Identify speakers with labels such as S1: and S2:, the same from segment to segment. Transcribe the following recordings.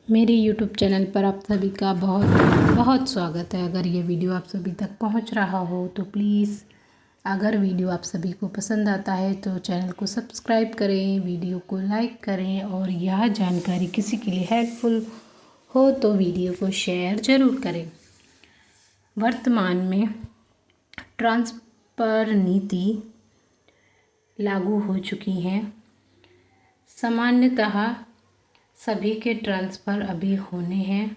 S1: मेरे YouTube channel पर आप सभी का बहुत बहुत स्वागत है। अगर ये वीडियो आप सभी तक पहुंच रहा हो तो प्लीज़, अगर वीडियो आप सभी को पसंद आता है तो चैनल को सब्सक्राइब करें, वीडियो को लाइक करें और यह जानकारी किसी के लिए हेल्पफुल हो तो वीडियो को शेयर ज़रूर करें। वर्तमान में ट्रांसफर नीति लागू हो चुकी है। सामान्यतः सभी के ट्रांसफ़र अभी होने हैं।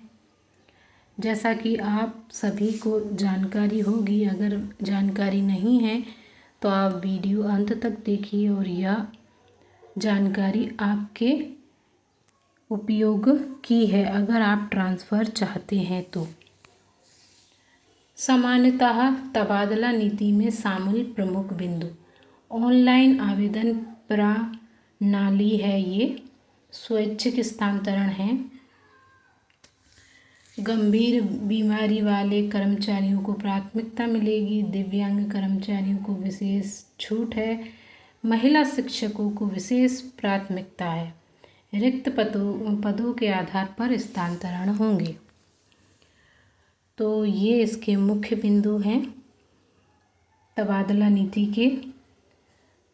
S1: जैसा कि आप सभी को जानकारी होगी, अगर जानकारी नहीं है तो आप वीडियो अंत तक देखिए और यह जानकारी आपके उपयोग की है अगर आप ट्रांसफ़र चाहते हैं तो। सामान्यतः तबादला नीति में शामिल प्रमुख बिंदु: ऑनलाइन आवेदन प्रणाली है, ये स्वैच्छिक स्थानांतरण है, गंभीर बीमारी वाले कर्मचारियों को प्राथमिकता मिलेगी, दिव्यांग कर्मचारियों को विशेष छूट है, महिला शिक्षकों को विशेष प्राथमिकता है, रिक्त पदों के आधार पर स्थानांतरण होंगे। तो ये इसके मुख्य बिंदु हैं तबादला नीति के,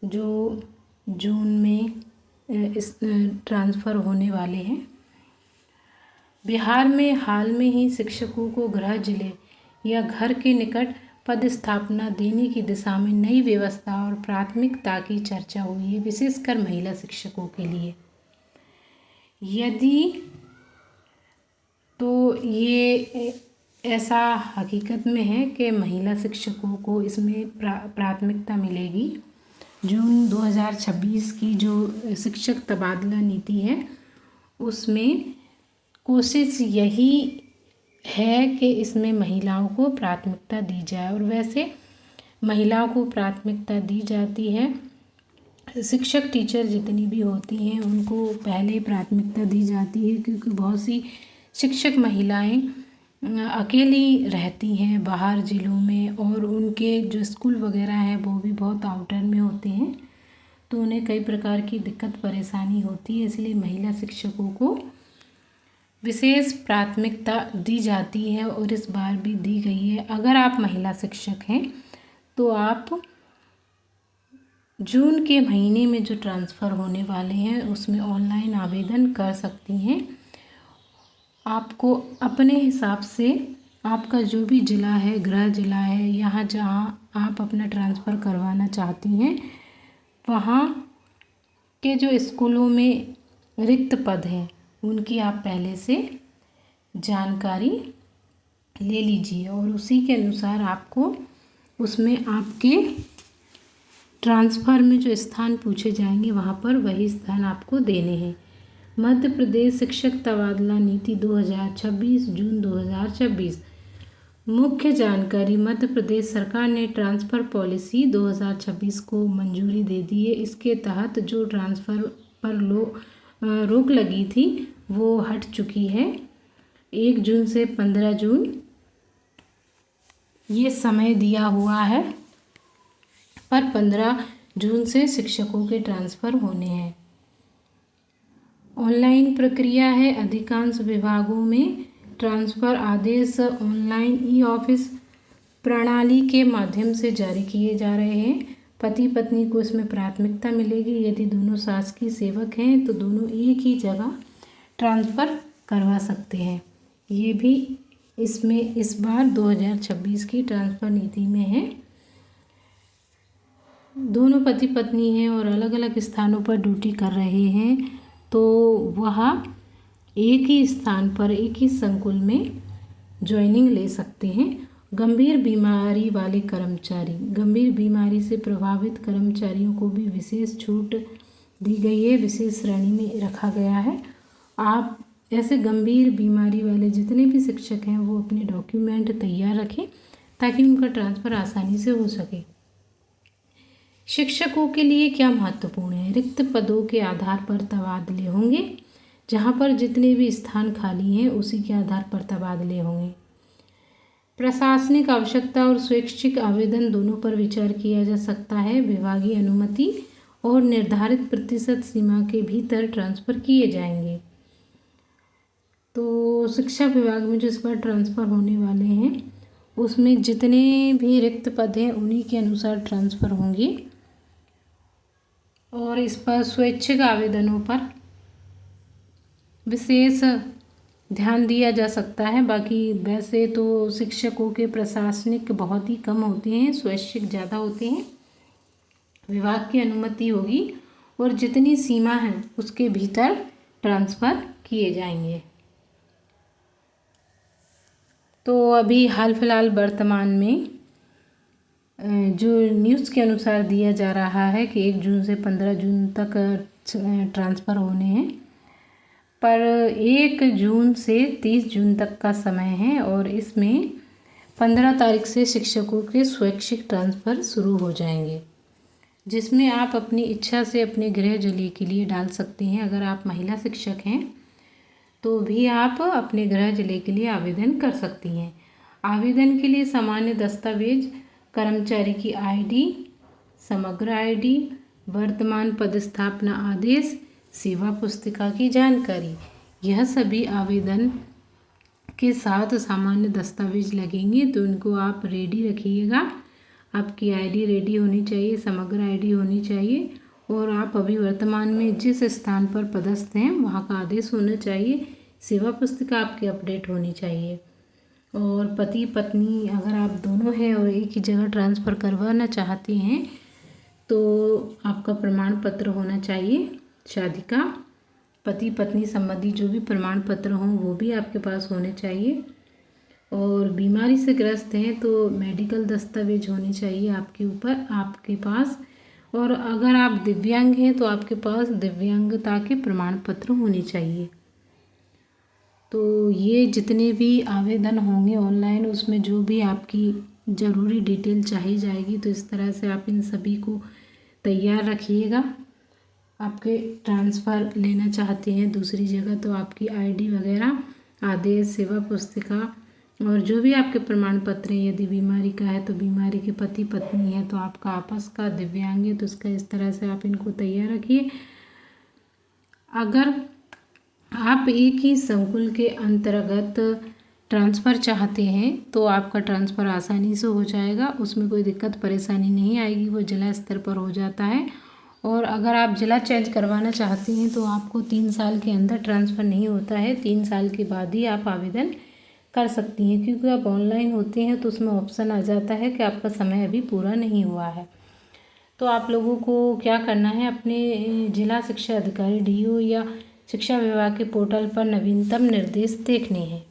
S1: जो जून में इस ट्रांसफ़र होने वाले हैं। बिहार में हाल में ही शिक्षकों को गृह जिले या घर के निकट पदस्थापना देने की दिशा में नई व्यवस्था और प्राथमिकता की चर्चा हुई है, विशेषकर महिला शिक्षकों के लिए। यदि तो ये ऐसा हकीकत में है कि महिला शिक्षकों को इसमें प्राथमिकता मिलेगी। जून 2026 की जो शिक्षक तबादला नीति है उसमें कोशिश यही है कि इसमें महिलाओं को प्राथमिकता दी जाए, और वैसे महिलाओं को प्राथमिकता दी जाती है। शिक्षक टीचर जितनी भी होती हैं उनको पहले प्राथमिकता दी जाती है, क्योंकि बहुत सी शिक्षक महिलाएं अकेली रहती हैं बाहर ज़िलों में, और उनके जो स्कूल वगैरह हैं वो भी बहुत आउटर में होते हैं, तो उन्हें कई प्रकार की दिक्कत परेशानी होती है। इसलिए महिला शिक्षकों को विशेष प्राथमिकता दी जाती है और इस बार भी दी गई है। अगर आप महिला शिक्षक हैं तो आप जून के महीने में जो ट्रांसफ़र होने वाले हैं उसमें ऑनलाइन आवेदन कर सकती हैं। आपको अपने हिसाब से आपका जो भी ज़िला है, गृह ज़िला है, यहाँ जहाँ आप अपना ट्रांसफ़र करवाना चाहती हैं वहाँ के जो स्कूलों में रिक्त पद हैं उनकी आप पहले से जानकारी ले लीजिए और उसी के अनुसार आपको उसमें आपके ट्रांसफ़र में जो स्थान पूछे जाएंगे वहाँ पर वही स्थान आपको देने हैं। मध्य प्रदेश शिक्षक तबादला नीति 2026 जून 2026 मुख्य जानकारी: मध्य प्रदेश सरकार ने ट्रांसफ़र पॉलिसी 2026 को मंजूरी दे दी है। इसके तहत जो ट्रांसफ़र पर रोक लगी थी वो हट चुकी है। 1 जून से 15 जून ये समय दिया हुआ है, पर 15 जून से शिक्षकों के ट्रांसफ़र होने हैं। ऑनलाइन प्रक्रिया है। अधिकांश विभागों में ट्रांसफ़र आदेश ऑनलाइन ई-ऑफिस प्रणाली के माध्यम से जारी किए जा रहे हैं। पति पत्नी को इसमें प्राथमिकता मिलेगी। यदि दोनों शासकीय सेवक हैं तो दोनों एक ही जगह ट्रांसफ़र करवा सकते हैं। ये भी इसमें इस बार 2026 की ट्रांसफ़र नीति में है। दोनों पति पत्नी हैं और अलग अलग स्थानों पर ड्यूटी कर रहे हैं तो वह एक ही स्थान पर एक ही संकुल में ज्वाइनिंग ले सकते हैं। गंभीर बीमारी वाले कर्मचारी: गंभीर बीमारी से प्रभावित कर्मचारियों को भी विशेष छूट दी गई है, विशेष श्रेणी में रखा गया है। आप ऐसे गंभीर बीमारी वाले जितने भी शिक्षक हैं वो अपने डॉक्यूमेंट तैयार रखें ताकि उनका ट्रांसफ़र आसानी से हो सके। शिक्षकों के लिए क्या महत्वपूर्ण है: रिक्त पदों के आधार पर तबादले होंगे। जहाँ पर जितने भी स्थान खाली हैं उसी के आधार पर तबादले होंगे। प्रशासनिक आवश्यकता और स्वैच्छिक आवेदन दोनों पर विचार किया जा सकता है। विभागीय अनुमति और निर्धारित प्रतिशत सीमा के भीतर ट्रांसफ़र किए जाएंगे। तो शिक्षा विभाग में जो इस बार ट्रांसफ़र होने वाले हैं उसमें जितने भी रिक्त पद हैं उन्हीं के अनुसार ट्रांसफ़र होंगे और इस पर स्वैच्छिक आवेदनों पर विशेष ध्यान दिया जा सकता है। बाकी वैसे तो शिक्षकों के प्रशासनिक बहुत ही कम होते हैं, स्वैच्छिक ज़्यादा होते हैं। विभाग की अनुमति होगी और जितनी सीमा है उसके भीतर ट्रांसफ़र किए जाएंगे। तो अभी हाल फिलहाल वर्तमान में जो न्यूज़ के अनुसार दिया जा रहा है कि 1 जून से 15 जून तक ट्रांसफ़र होने हैं, पर 1 जून से 30 जून तक का समय है और इसमें 15 तारीख से शिक्षकों के स्वैच्छिक ट्रांसफ़र शुरू हो जाएंगे, जिसमें आप अपनी इच्छा से अपने गृह जिले के लिए डाल सकते हैं। अगर आप महिला शिक्षक हैं तो भी आप अपने गृह जिले के लिए आवेदन कर सकती हैं। आवेदन के लिए सामान्य दस्तावेज कर्मचारी की आईडी, समग्र आईडी, वर्तमान पदस्थापना आदेश, सेवा पुस्तिका की जानकारी, यह सभी आवेदन के साथ सामान्य दस्तावेज लगेंगे। तो उनको आप रेडी रखिएगा। आपकी आईडी रेडी होनी चाहिए, समग्र आईडी होनी चाहिए और आप अभी वर्तमान में जिस स्थान पर पदस्थ हैं वहाँ का आदेश होना चाहिए। सेवा पुस्तिका आपकी अपडेट होनी चाहिए और पति पत्नी अगर आप दोनों हैं और एक ही जगह ट्रांसफ़र करवाना चाहते हैं तो आपका प्रमाण पत्र होना चाहिए शादी का। पति पत्नी संबंधी जो भी प्रमाण पत्र हों वो भी आपके पास होने चाहिए और बीमारी से ग्रस्त हैं तो मेडिकल दस्तावेज होने चाहिए आपके पास। और अगर आप दिव्यांग हैं तो आपके पास दिव्यांगता के प्रमाण पत्र होने चाहिए। तो ये जितने भी आवेदन होंगे ऑनलाइन उसमें जो भी आपकी ज़रूरी डिटेल चाहिए जाएगी, तो इस तरह से आप इन सभी को तैयार रखिएगा। आपके ट्रांसफ़र लेना चाहते हैं दूसरी जगह तो आपकी आईडी वगैरह, आदेश, सेवा पुस्तिका और जो भी आपके प्रमाण पत्र हैं, यदि बीमारी का है तो बीमारी के पति पत्नी है तो आपका आपस का, दिव्यांग है तो इसका इस तरह से आप इनको तैयार रखिए। अगर आप एक ही संकुल के अंतर्गत ट्रांसफ़र चाहते हैं तो आपका ट्रांसफ़र आसानी से हो जाएगा, उसमें कोई दिक्कत परेशानी नहीं आएगी, वो जिला स्तर पर हो जाता है। और अगर आप जिला चेंज करवाना चाहते हैं तो आपको 3 साल के अंदर ट्रांसफ़र नहीं होता है, 3 साल के बाद ही आप आवेदन कर सकती हैं, क्योंकि आप ऑनलाइन होते हैं तो उसमें ऑप्शन आ जाता है कि आपका समय अभी पूरा नहीं हुआ है। तो आप लोगों को क्या करना है, अपने जिला शिक्षा अधिकारी DO या शिक्षा विभाग के पोर्टल पर नवीनतम निर्देश देखने हैं।